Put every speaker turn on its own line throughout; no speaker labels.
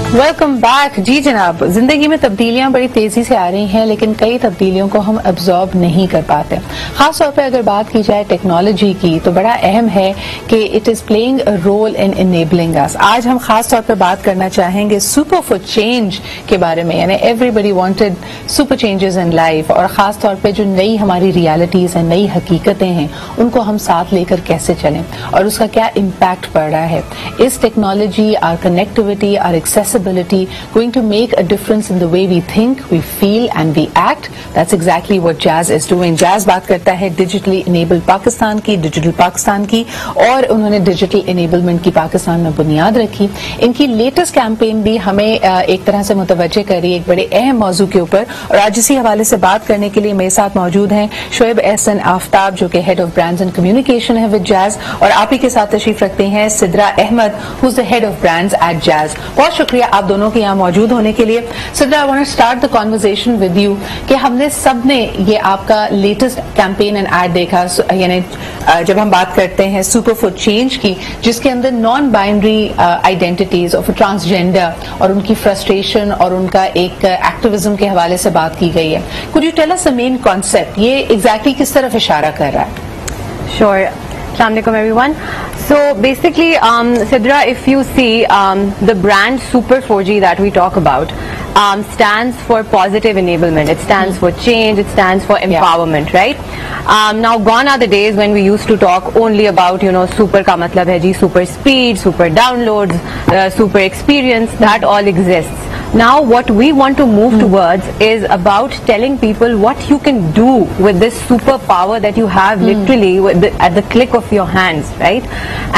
Welcome back. जी जनाब, जिंदगी में तब्दीलियां बड़ी तेजी से आ रही हैं, लेकिन कई तब्दीलियों को हम अब्जॉर्ब नहीं कर पाते। खासतौर पर अगर बात की जाए टेक्नोलॉजी की, तो बड़ा अहम है कि it is playing a role in enabling us. आज हम खास तौर पर बात करना चाहेंगे सुपर फॉर चेंज के बारे में, यानी everybody wanted super changes in life, और खास तौर पर जो नई हमारी रियलिटीज हैं, नई हकीकतें हैं, उनको हम साथ लेकर कैसे चलें और उसका क्या इम्पैक्ट पड़ रहा है। Is technology, or connectivity, or accessibility going to make a difference in the way we think, we feel and we act? That's exactly what Jazz is doing. Jazz बात करता है digitally enabled पाकिस्तान की, digital Pakistan की, और उन्होंने digital enablement की पाकिस्तान में बुनियाद रखी। इनकी लेटेस्ट कैंपेन भी हमें एक तरह से मुतवज्जे कर रही है एक बड़े अहम मौजू के ऊपर, और आज इसी हवाले से बात करने के लिए मेरे साथ मौजूद हैं शोएब एहसन आफ्ताब, जो कि head of brands and communication है विद जैज, और आप ही के साथ तशरीफ रखते हैं Sidra Ahmed, who is the head of brands at Jazz. बहुत शुक्रिया आप दोनों के यहाँ मौजूद होने के लिए। Sidra, I want to start the conversation with you कि हमने सबने ये आपका लेटेस्ट कैंपेन एंड एड देखा, यानी जब हम बात करते हैं सुपर फॉर चेंज की, जिसके अंदर non binary identities of transgender और उनकी फ्रस्ट्रेशन और उनका एक एक्टिविज्म के हवाले से बात की गई है। Could you tell us the main concept, ये एग्जैक्टली किस तरफ इशारा कर रहा है?
Sure. Assalamualaikum everyone. So basically, Sidra, if you see the brand Super 4G that we talk about stands for positive enablement. It stands for change. It stands for empowerment, right? Now gone are the days when we used to talk only about, super का मतलब है जी super speed, super downloads, super experience. That all exists. Now what we want to move towards is about telling people what you can do with this superpower that you have literally at the click of your hands, right?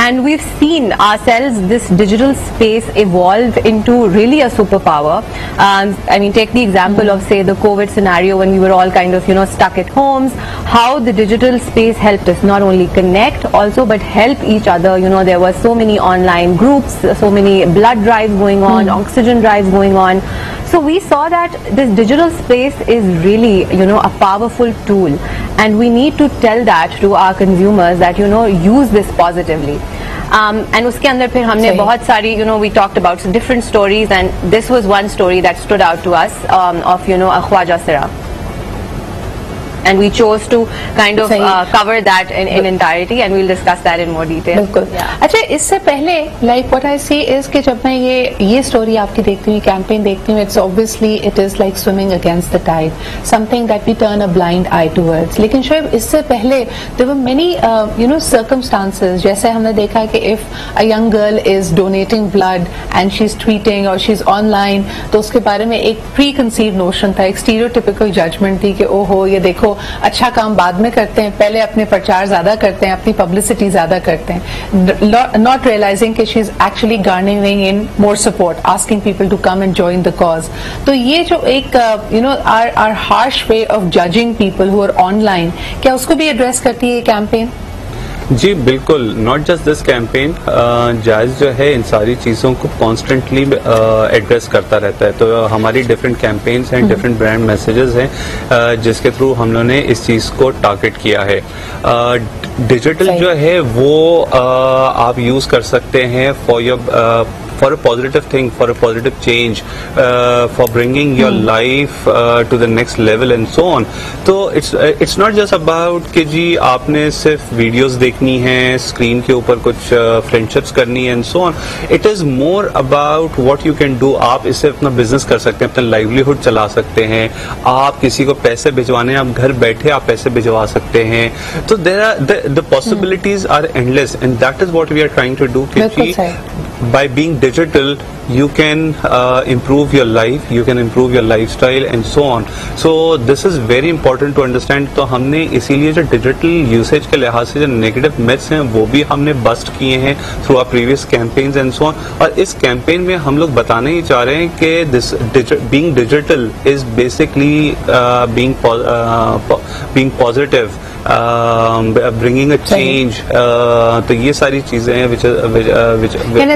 And we've seen ourselves, this digital space, evolve into really a superpower. I mean, take the example of, say, the COVID scenario when we were all kind of, stuck at homes, how the digital space helped us not only connect also, but help each other. There were so many online groups, so many blood drives going on, oxygen drives going on. So we saw that this digital space is really, a powerful tool, and we need to tell that to our consumers that, use this positively. And उसके अंदर फिर हमने बहुत सारी, we talked about some different stories, and this was one story that stood out to us of, Khwaja Sira. And we chose to kind of cover that in entirety, and we'll discuss that in more detail.
बिल्कुल। अच्छा, इससे पहले like what I see is कि जब मैं ये story आपकी देखती हूँ, कैंपेन देखती हूँ, it's obviously it is like swimming against the tide, something that we turn a blind eye towards. लेकिन शोएब, इससे पहले there were many circumstances, जैसे हमने देखा कि if a young girl is donating blood and she's tweeting or she's online, तो उसके बारे में एक preconceived notion था, एक stereotypical judgment थी कि ओहो ये देखो अच्छा काम बाद में करते हैं, पहले अपने प्रचार ज्यादा करते हैं, अपनी पब्लिसिटी ज्यादा करते हैं, नॉट रियलाइजिंग कि she is actually garnering in more support, asking people to come and join the cause. तो ये जो एक are harsh way of judging people who are online, क्या उसको भी एड्रेस करती है ये कैंपेन?
जी बिल्कुल, not just this campaign, jazz जो है इन सारी चीज़ों को कॉन्स्टेंटली एड्रेस करता रहता है। तो हमारी डिफरेंट कैंपेन्स हैं, डिफरेंट ब्रांड मैसेजेस हैं, जिसके थ्रू हम लोगों ने इस चीज़ को टारगेट किया है। डिजिटल जो है वो आप यूज़ कर सकते हैं for a positive thing, for a positive change, for bringing your life to the next level and so on. तो it's not just about कि जी आपने सिर्फ वीडियोस देखनी है, स्क्रीन के ऊपर कुछ फ्रेंडशिप्स करनी है and so on. It is more about what you can do. आप इससे अपना बिजनेस कर सकते हैं, अपना लाइवलीहुड चला सकते हैं, आप किसी को पैसे भिजवाने हैं, आप घर बैठे आप पैसे भिजवा सकते हैं। तो the possibilities are endless, and that is what we are trying to do. By being digital, you can improve your life, you can improve your lifestyle and so on. So this is very important to understand. तो हमने इसीलिए जो digital usage के लिहाज से जो negative myths हैं वो भी हमने बस्ट किए हैं through our previous campaigns and so on. और इस कैंपेन में हम लोग बताना ही चाह रहे हैं कि this being digital is basically being positive bringing a change, तो ये सारी चीजें हैं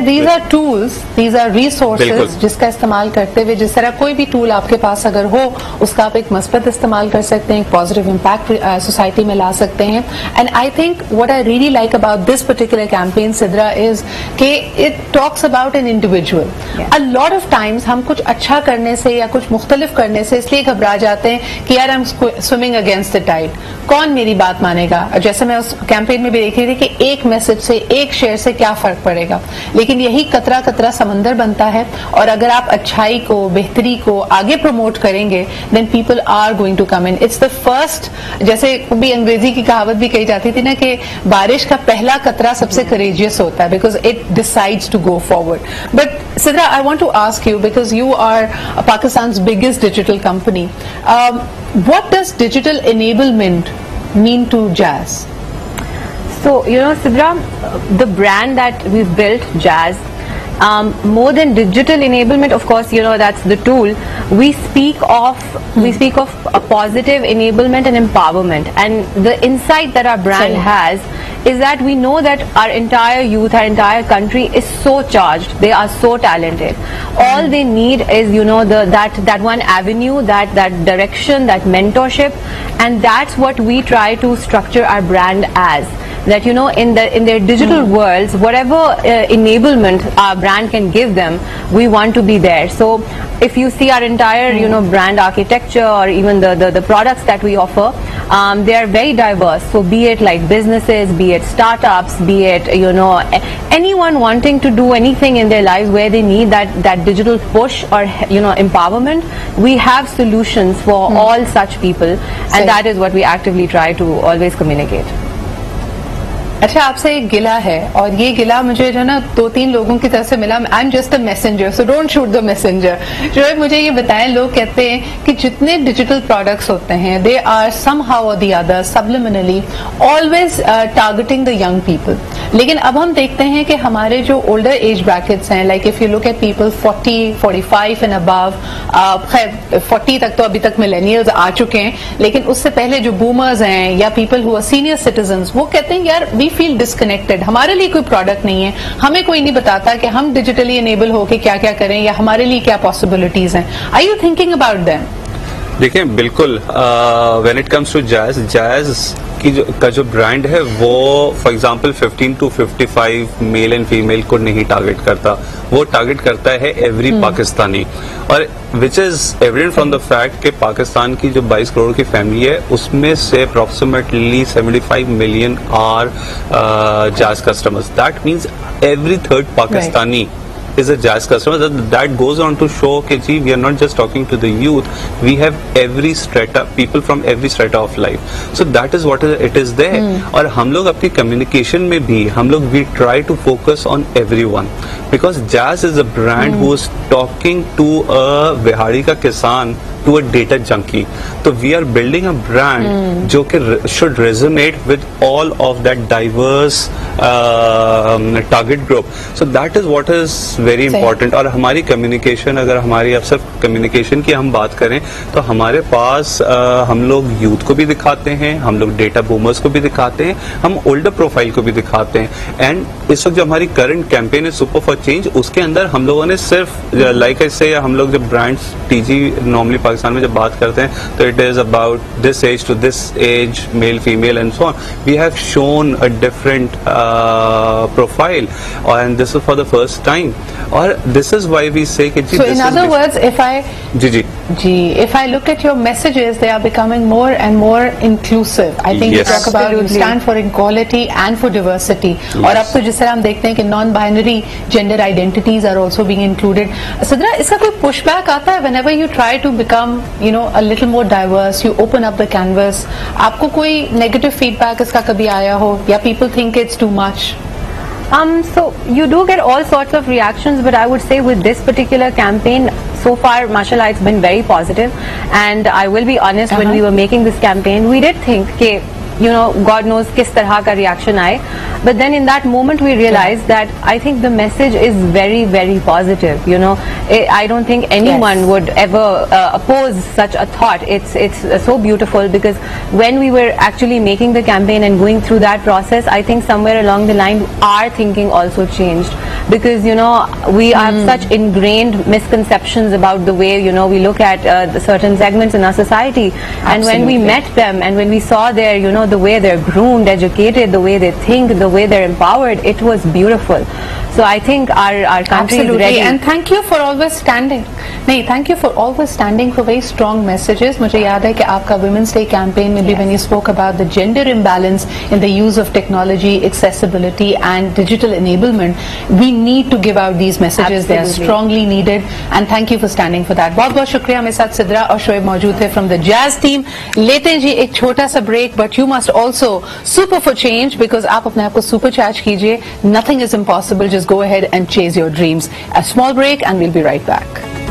these are tools, these are resources जिसका इस्तेमाल करते हुए, जिस तरह कोई भी टूल आपके पास अगर हो उसका आप एक मस्बत इस्तेमाल कर सकते हैं, एक पॉजिटिव इम्पैक्ट सोसाइटी में ला सकते हैं. And I think what I really like about this particular campaign Sidra is कि it talks about an individual. A lot of times हम कुछ अच्छा करने से या कुछ मुख्तलिफ करने से इसलिए घबरा जाते हैं कि यार I am swimming against the tide, कौन मेरी बात मानेगा. जैसे मैं उस कैंपेन में भी देख रही थी कि एक मैसेज से, एक शेयर से क्या फर्क पड़ेगा, लेकिन यही कतरा कतरा समंदर बनता है. और अगर आप अच्छाई को, बेहतरी को आगे प्रमोट करेंगे then people are going to come in. It's the first, जैसे भी अंग्रेजी की कहावत भी कही जाती थी ना कि बारिश का पहला कतरा सबसे करेजियस होता है because it decides to go forward. But Sidra, I want to ask you because you are Pakistan's biggest digital company. What does digital enablement mean to Jazz?
So, Sidra, the brand that we've built, Jazz, more than digital enablement, of course, that's the tool. We speak of a positive enablement and empowerment. And the insight that our brand has is that we know that our entire youth, our entire country is so charged. They are so talented. All they need is, that one avenue, that direction, that mentorship, and that's what we try to structure our brand as. That in their digital worlds, whatever enablement our brand can give them, we want to be there. So if you see our entire brand architecture or even the products that we offer, they are very diverse. So be it like businesses, be it startups, be it anyone wanting to do anything in their lives where they need that digital push or empowerment, we have solutions for all such people, and that is what we actively try to always communicate.
अच्छा, आपसे एक गिला है और ये गिला मुझे जो ना 2-3 लोगों की तरफ से मिला. I am just a messenger, so don't shoot the messenger. जो मुझे ये बताएं, लोग कहते हैं कि जितने डिजिटल प्रोडक्ट्स होते हैं दे आर समहाउ और the other subliminally always targeting the young people. लेकिन अब हम देखते हैं कि हमारे जो ओल्डर एज ब्रैकेट्स हैं, like if you look at people 40, 45 and above, खैर 40 तक तो अभी तक मिलेनियल्स आ चुके हैं, लेकिन उससे पहले जो बूमर्स हैं या people who are senior citizens, वो कहते हैं यार वी फील डिस्कनेक्टेड, हमारे लिए कोई प्रोडक्ट नहीं है, हमें कोई नहीं बताता कि हम डिजिटली एनेबल होके क्या क्या करें या हमारे लिए क्या पॉसिबिलिटीज हैं. Are you thinking about them?
देखिए, बिल्कुल, when it comes to Jazz का जो ब्रांड है वो for example 15 to 55 male and female को नहीं टारगेट करता, वो टारगेट करता है एवरी पाकिस्तानी. और which is evident from the fact कि पाकिस्तान की जो 22 करोड़ की फैमिली है उसमें से approximately 75 million are Jazz customers. That means every third Pakistani is a Jazz customer. That goes on to show that we are not just talking to the youth, we have every strata, people from every strata of life. So that is what it is there. और हम लोग अपनी communication में भी हम लोग we try to focus on everyone because Jazz is a brand who is talking to a Bihari का किसान, to a data junkie. So we are building a brand जो कि should resonate with all of that diverse target group. So that is what is very important. और हमारी communication, अगर हमारी अब सिर्फ communication की हम बात करें तो हमारे पास हम लोग youth को भी दिखाते हैं, हम लोग data boomers को भी दिखाते हैं, हम older profile को भी दिखाते हैं. And इस वक्त जो हमारी current campaign है Super for Change, उसके अंदर हम लोगों ने सिर्फ like I say, हम लोग जब brands TG normally पाकिस्तान में जब बात करते हैं तो it is about this age to this age, male female and so on. We have shown a different profile and this is for the first time. और this is why we say कि
so in other words if I if I look at your messages, they are becoming more and more inclusive. I think you talk about you stand for equality and for diversity. और अब तो जिस तरह हम देखते हैं कि non-binary gender identities are also being included. Sidra, इसका कोई pushback आता है whenever you try to become a little more diverse, you open up the canvas? आपको कोई negative feedback इसका कभी आया हो या people think it's too much?
So you do get all sorts of reactions, but I would say with this particular campaign, so far, mashallah, it's been very positive. And I will be honest, when we were making this campaign, we did think, okay, God knows किस तरह का reaction आए. But then in that moment we realized that I think the message is very, very positive. I don't think anyone would ever oppose such a thought. It's so beautiful, because when we were actually making the campaign and going through that process, I think somewhere along the line our thinking also changed, because we have such ingrained misconceptions about the way we look at the certain segments in our society. And when we met them and when we saw their the way they're groomed, educated, the way they think, the way they're empowered, it was beautiful. So I think our country is ready.
And thank you for always standing. Thank you for always standing for very strong messages. मुझे याद है कि आपका Women's Day campaign में भी when you spoke about the gender imbalance in the use of technology, accessibility and digital enablement, we need to give out these messages. They are strongly needed, and thank you for standing for that. बहुत बहुत शुक्रिया. मेरे साथ सिद्रा और शोएब मौजूद थे from the Jazz team. लेते हैं जी एक छोटा सा break, but you must also super for change, because आप अपने आप को supercharge कीजिए. Nothing is impossible. Just go ahead and chase your dreams. A small break and we'll be right back.